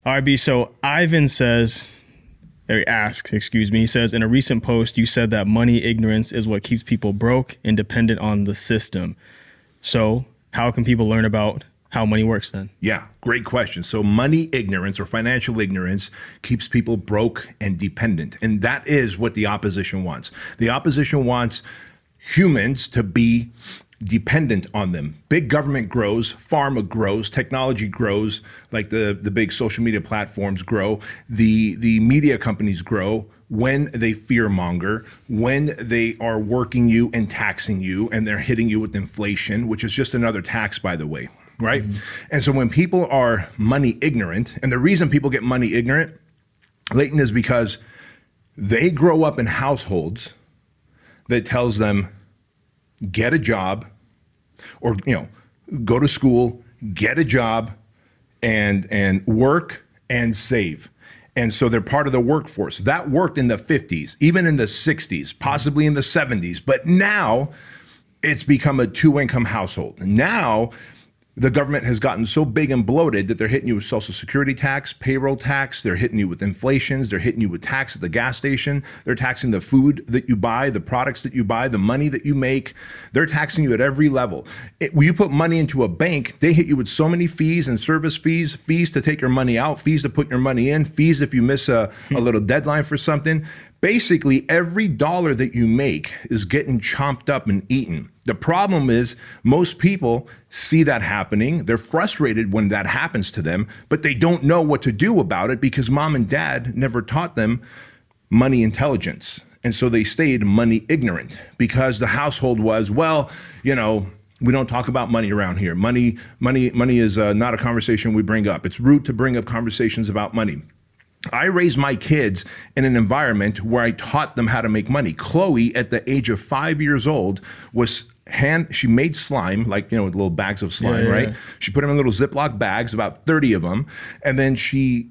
RB, so Ivan says, or asks, excuse me, he says, in a recent post, you said that money ignorance is what keeps people broke and dependent on the system. So how can people learn about how money works then? Yeah, great question. So money ignorance or financial ignorance keeps people broke and dependent. And that is what the opposition wants. The opposition wants humans to be dependent on them. Big government grows, pharma grows, technology grows, like the big social media platforms grow, the media companies grow when they fearmonger, when they are working you and taxing you, and they're hitting you with inflation, which is just another tax, by the way, right? Mm-hmm. And so when people are money ignorant, and the reason people get money ignorant, Leighton, is because they grow up in households that tells them, get a job, or go to school, get a job, and work and save. And so they're part of the workforce. That worked in the 50s, even in the 60s, possibly in the 70s. But now it's become a two-income household. Now the government has gotten so big and bloated that they're hitting you with Social Security tax, payroll tax, they're hitting you with inflations, they're hitting you with tax at the gas station, they're taxing the food that you buy, the products that you buy, the money that you make, they're taxing you at every level. When you put money into a bank, they hit you with so many fees and service fees, fees to take your money out, fees to put your money in, fees if you miss a little deadline for something. Basically, every dollar that you make is getting chomped up and eaten. The problem is most people see that happening. They're frustrated when that happens to them, but they don't know what to do about it because mom and dad never taught them money intelligence. And so they stayed money ignorant because the household was, well, we don't talk about money around here. Money is not a conversation we bring up. It's rude to bring up conversations about money. I raised my kids in an environment where I taught them how to make money. Chloe, at the age of 5 years old, she made slime, like, little bags of slime, right? She put them in little Ziploc bags, about 30 of them. And then she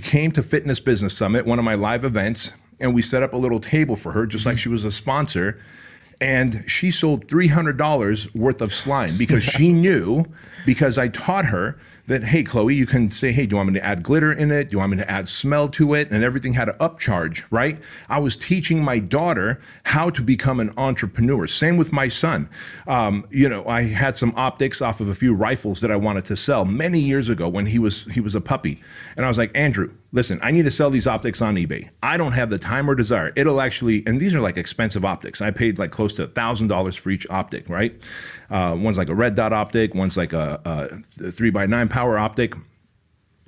came to Fitness Business Summit, one of my live events, and we set up a little table for her, just like she was a sponsor. And she sold $300 worth of slime because she knew, because I taught her that, hey, Chloe, you can say, hey, do you want me to add glitter in it? Do you want me to add smell to it? And everything had an upcharge, right? I was teaching my daughter how to become an entrepreneur. Same with my son. I had some optics off of a few rifles that I wanted to sell many years ago when he was a puppy. And I was like, Andrew, listen, I need to sell these optics on eBay. I don't have the time or desire. It'll actually, and these are like expensive optics. I paid like close to $1,000 for each optic, right? One's like a red dot optic, one's like a 3x9 power optic.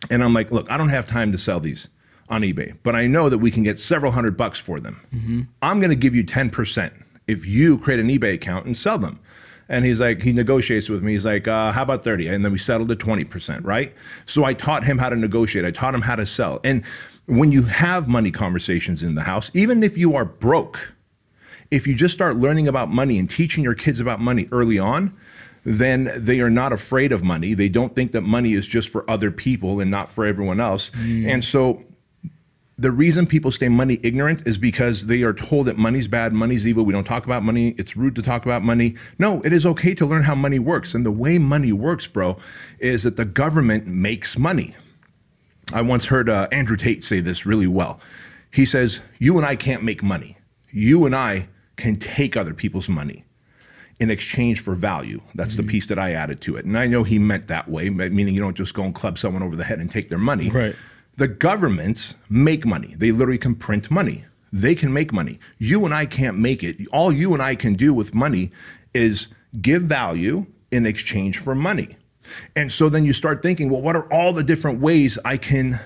And I'm like, look, I don't have time to sell these on eBay, but I know that we can get several $100 for them. Mm-hmm. I'm gonna give you 10% if you create an eBay account and sell them. And he's like, he negotiates with me. He's like, how about 30? And then we settled at 20%, right? So I taught him how to negotiate. I taught him how to sell. And when you have money conversations in the house, even if you are broke, if you just start learning about money and teaching your kids about money early on, then they are not afraid of money. They don't think that money is just for other people and not for everyone else. And so the reason people stay money ignorant is because they are told that money's bad, money's evil, we don't talk about money, it's rude to talk about money. No, it is okay to learn how money works. And the way money works, bro, is that the government makes money. I once heard Andrew Tate say this really well. He says, you and I can't make money. You and I can take other people's money in exchange for value. That's the piece that I added to it. And I know he meant that way, meaning you don't just go and club someone over the head and take their money. Right. The governments make money. They literally can print money. They can make money. You and I can't make it. All you and I can do with money is give value in exchange for money. And so then you start thinking, well, what are all the different ways I can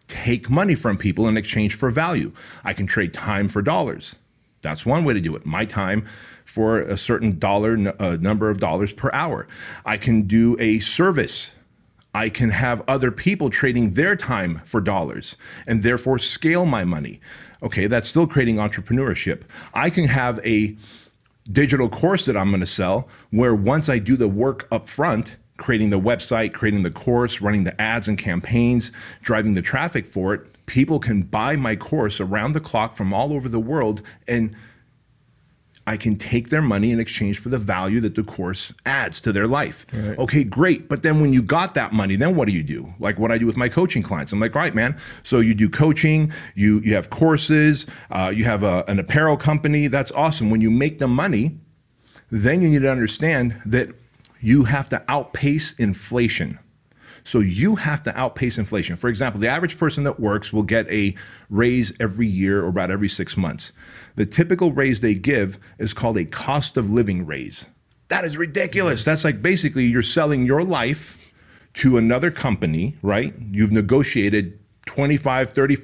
take money from people in exchange for value? I can trade time for dollars. That's one way to do it. My time for a certain number of dollars per hour. I can do a service. I can have other people trading their time for dollars and therefore scale my money. Okay, that's still creating entrepreneurship. I can have a digital course that I'm going to sell where once I do the work up front, creating the website, creating the course, running the ads and campaigns, driving the traffic for it, people can buy my course around the clock from all over the world, and I can take their money in exchange for the value that the course adds to their life. Right. Okay, great. But then when you got that money, then what do? Like what I do with my coaching clients. I'm like, all right, man. So you do coaching, you have courses, you have an apparel company. That's awesome. When you make the money, then you need to understand that you have to outpace inflation. So you have to outpace inflation. For example, the average person that works will get a raise every year or about every 6 months. The typical raise they give is called a cost of living raise. That is ridiculous. That's like basically you're selling your life to another company, right? You've negotiated $25, $35,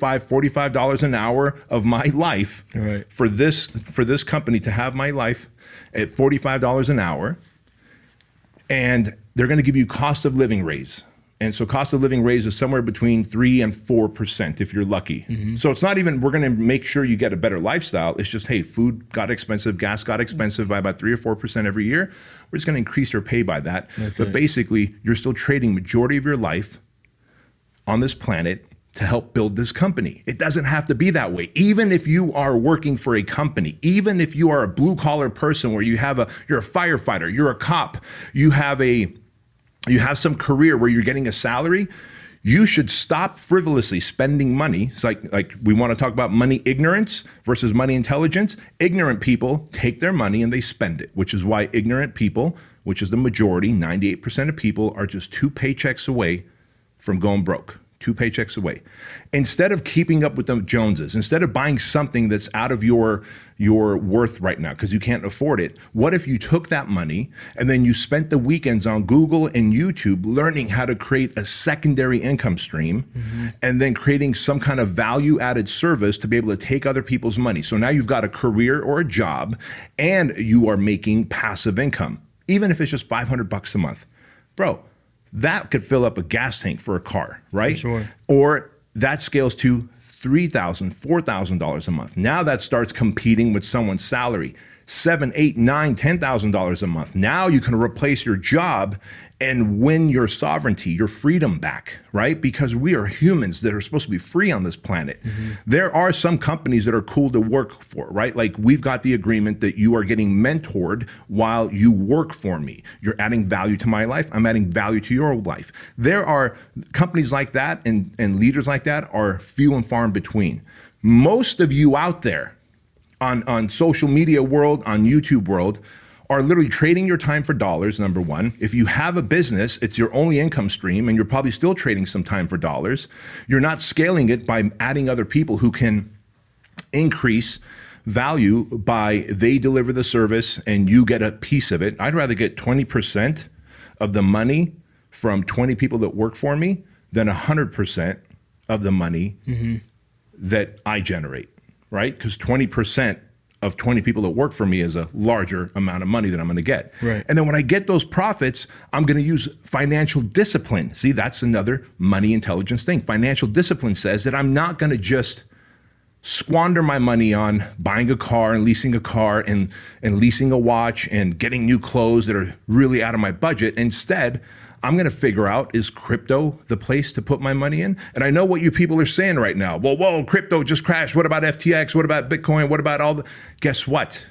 $45 an hour of my life Right. for this company to have my life at $45 an hour. And they're going to give you cost of living raise. And so cost of living raise is somewhere between 3 and 4% if you're lucky. So it's not even, we're going to make sure you get a better lifestyle. It's just, hey, food got expensive, gas got expensive by about 3 or 4% every year. We're just going to increase your pay by that. But basically, you're still trading majority of your life on this planet to help build this company. It doesn't have to be that way. Even if you are working for a company, even if you are a blue collar person where you're a firefighter, you're a cop, you have some career where you're getting a salary, you should stop frivolously spending money. It's like we want to talk about money ignorance versus money intelligence. Ignorant people take their money and they spend it, which is why ignorant people, which is the majority, 98% of people, are just 2 paychecks away from going broke. 2 paychecks away. Instead of keeping up with the Joneses, instead of buying something that's out of your worth right now because you can't afford it, what if you took that money and then you spent the weekends on Google and YouTube learning how to create a secondary income stream and then creating some kind of value-added service to be able to take other people's money. So now you've got a career or a job and you are making passive income, even if it's just $500 a month. Bro, that could fill up a gas tank for a car, right? For sure. Or that scales to $3,000, $4,000 a month. Now that starts competing with someone's salary, $7,000, $8,000, $9,000, $10,000 a month. Now you can replace your job and win your sovereignty, your freedom back, right? Because we are humans that are supposed to be free on this planet. There are some companies that are cool to work for, right? Like we've got the agreement that you are getting mentored while you work for me. You're adding value to my life. I'm adding value to your life. There are companies like that and leaders like that are few and far in between. Most of you out there on social media world, on YouTube world, are literally trading your time for dollars, number one. If you have a business, it's your only income stream, and you're probably still trading some time for dollars. You're not scaling it by adding other people who can increase value by they deliver the service and you get a piece of it. I'd rather get 20% of the money from 20 people that work for me than 100% of the money that I generate, right? Because 20% of 20 people that work for me is a larger amount of money that I'm going to get. Right. And then when I get those profits, I'm going to use financial discipline. See, that's another money intelligence thing. Financial discipline says that I'm not going to just squander my money on buying a car and leasing a car and leasing a watch and getting new clothes that are really out of my budget. Instead, I'm going to figure out, is crypto the place to put my money in? And I know what you people are saying right now. Well, whoa, crypto just crashed. What about FTX? What about Bitcoin? What about all the... Guess what?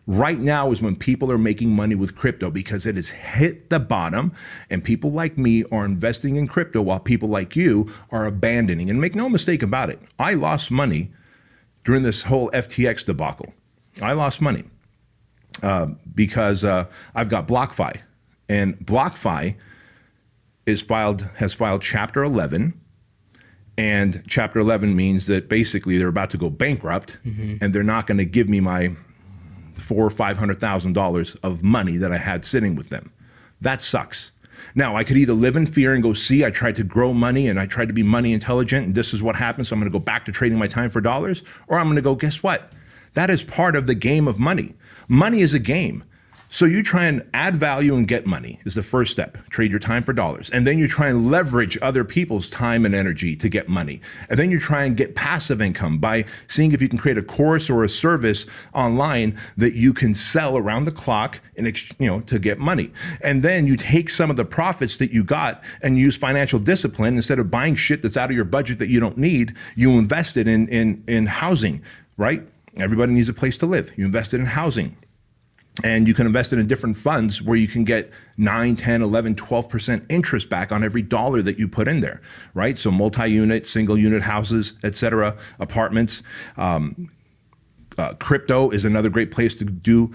Right now is when people are making money with crypto because it has hit the bottom and people like me are investing in crypto while people like you are abandoning. And make no mistake about it, I lost money during this whole FTX debacle. I lost money because I've got BlockFi. And BlockFi has filed Chapter 11, and Chapter 11 means that basically they're about to go bankrupt, and they're not going to give me my $400,000 or $500,000 of money that I had sitting with them. That sucks. Now, I could either live in fear and go, see, I tried to grow money and I tried to be money intelligent, and this is what happened, so I'm going to go back to trading my time for dollars, or I'm going to go, guess what? That is part of the game of money. Money is a game. So you try and add value and get money is the first step. Trade your time for dollars. And then you try and leverage other people's time and energy to get money. And then you try and get passive income by seeing if you can create a course or a service online that you can sell around the clock to get money. And then you take some of the profits that you got and use financial discipline. Instead of buying shit that's out of your budget that you don't need, you invest it in housing, right? Everybody needs a place to live. You invest it in housing. And you can invest it in different funds where you can get 9, 10, 11, 12% interest back on every dollar that you put in there, right? So multi-unit, single unit houses, et cetera, apartments. Crypto is another great place to do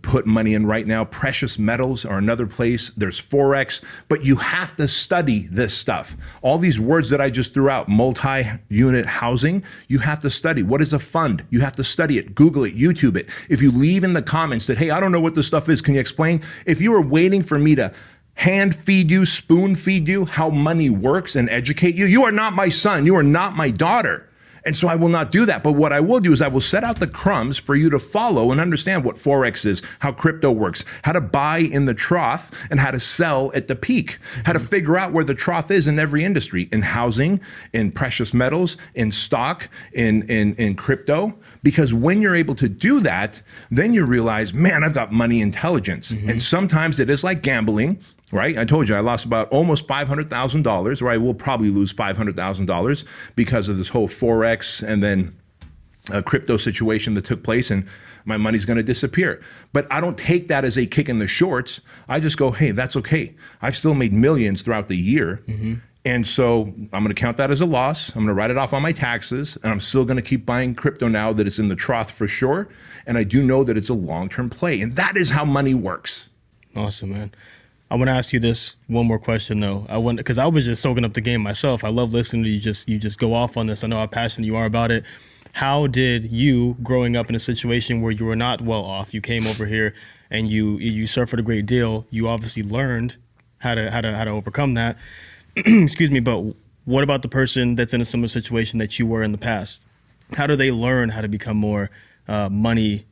put money in right now. Precious metals are another place. There's Forex, but you have to study this stuff. All these words that I just threw out, multi-unit housing, you have to study. What is a fund? You have to study it, Google it, YouTube it. If you leave in the comments that, hey, I don't know what this stuff is, can you explain? If you were waiting for me to hand feed you, spoon feed you how money works and educate you, you are not my son. You are not my daughter. And so I will not do that. But what I will do is I will set out the crumbs for you to follow and understand what Forex is, how crypto works, how to buy in the trough and how to sell at the peak, how to figure out where the trough is in every industry, in housing, in precious metals, in stock, in crypto. Because when you're able to do that, then you realize, man, I've got money intelligence. And sometimes it is like gambling. Right? I told you I lost about almost $500,000, or I will probably lose $500,000 because of this whole Forex and then a crypto situation that took place, and my money's going to disappear. But I don't take that as a kick in the shorts. I just go, hey, that's okay. I've still made millions throughout the year. And so I'm going to count that as a loss. I'm going to write it off on my taxes, and I'm still going to keep buying crypto now that it's in the trough for sure. And I do know that it's a long-term play, and that is how money works. Awesome, man. I want to ask you this one more question though. Because I was just soaking up the game myself. I love listening to you just go off on this. I know how passionate you are about it. How did you, growing up in a situation where you were not well off, you came over here and you suffered a great deal. You obviously learned how to overcome that. Excuse me, but what about the person that's in a similar situation that you were in the past? How do they learn how to become more money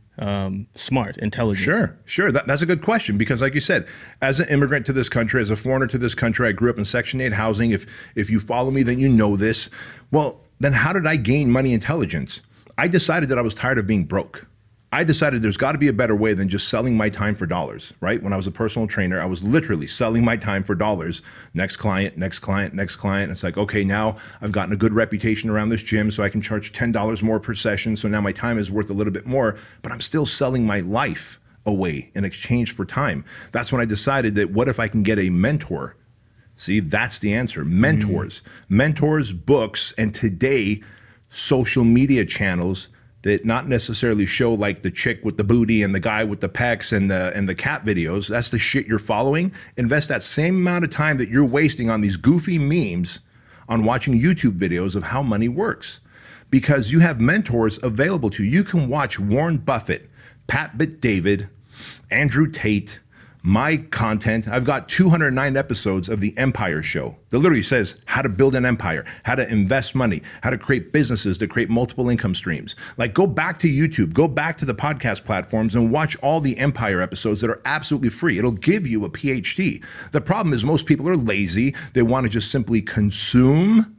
smart, intelligent? Sure. That's a good question, because like you said, as an immigrant to this country, as a foreigner to this country, I grew up in Section 8 housing. If you follow me, then you know this. Well, then how did I gain money intelligence? I decided that I was tired of being broke. I decided there's got to be a better way than just selling my time for dollars, right? When I was a personal trainer, I was literally selling my time for dollars. Next client, next client, next client. It's like, okay, now I've gotten a good reputation around this gym, so I can charge $10 more per session. So now my time is worth a little bit more, but I'm still selling my life away in exchange for time. That's when I decided that what if I can get a mentor? See, that's the answer. Mentors, books, and today, social media channels that not necessarily show like the chick with the booty and the guy with the pecs and the cat videos. That's the shit you're following. Invest that same amount of time that you're wasting on these goofy memes on watching YouTube videos of how money works, because you have mentors available to you. You can watch Warren Buffett, Pat Bet-David, Andrew Tate, my content. I've got 209 episodes of The Empire Show that literally says how to build an empire, how to invest money, how to create businesses to create multiple income streams. Like, go back to YouTube, go back to the podcast platforms and watch all the Empire episodes that are absolutely free. It'll give you a PhD. The problem is most people are lazy. They want to just simply consume.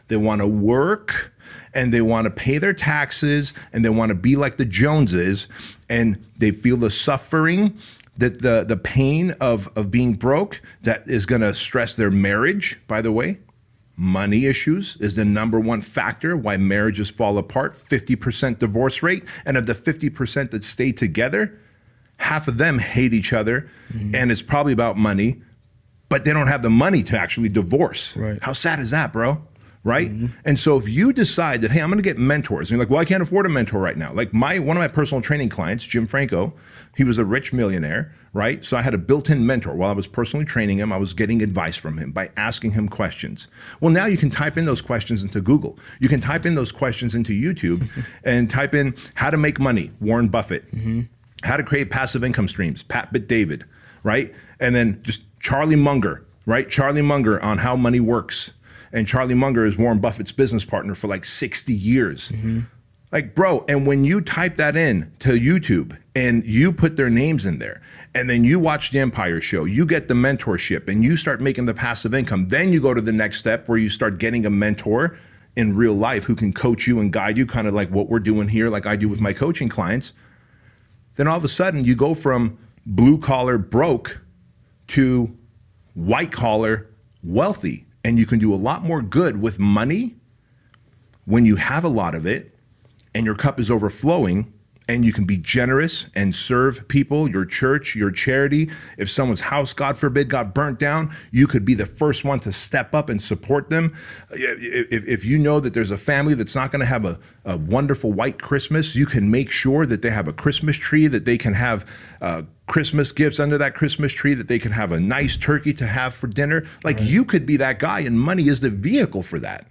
They want to work, and they want to pay their taxes, and they want to be like the Joneses, and they feel the suffering, that the pain of being broke, that is going to stress their marriage. By the way, money issues is the number one factor why marriages fall apart. 50% divorce rate. And of the 50% that stay together, half of them hate each other. And it's probably about money, but they don't have the money to actually divorce. Right. How sad is that, bro? Right? And so if you decide that, hey, I'm going to get mentors, and you're like, well, I can't afford a mentor right now. Like one of my personal training clients, Jim Franco, he was a rich millionaire, right? So I had a built-in mentor. While I was personally training him, I was getting advice from him by asking him questions. Well, now you can type in those questions into Google. You can type in those questions into YouTube and type in how to make money, Warren Buffett, how to create passive income streams, Pat Bet-David, right? And then just Charlie Munger, right? Charlie Munger on how money works. And Charlie Munger is Warren Buffett's business partner for like 60 years. Like, bro, and when you type that in to YouTube and you put their names in there, and then you watch The Empire Show, you get the mentorship and you start making the passive income, then you go to the next step where you start getting a mentor in real life who can coach you and guide you, kind of like what we're doing here, like I do with my coaching clients. Then all of a sudden you go from blue collar broke to white collar wealthy. And you can do a lot more good with money when you have a lot of it and your cup is overflowing and you can be generous and serve people, your church, your charity. If someone's house, God forbid, got burnt down, you could be the first one to step up and support them. If you know that there's a family that's not going to have a wonderful white Christmas, you can make sure that they have a Christmas tree, that they can have Christmas gifts under that Christmas tree, that they can have a nice turkey to have for dinner. Like, you could be that guy, and money is the vehicle for that.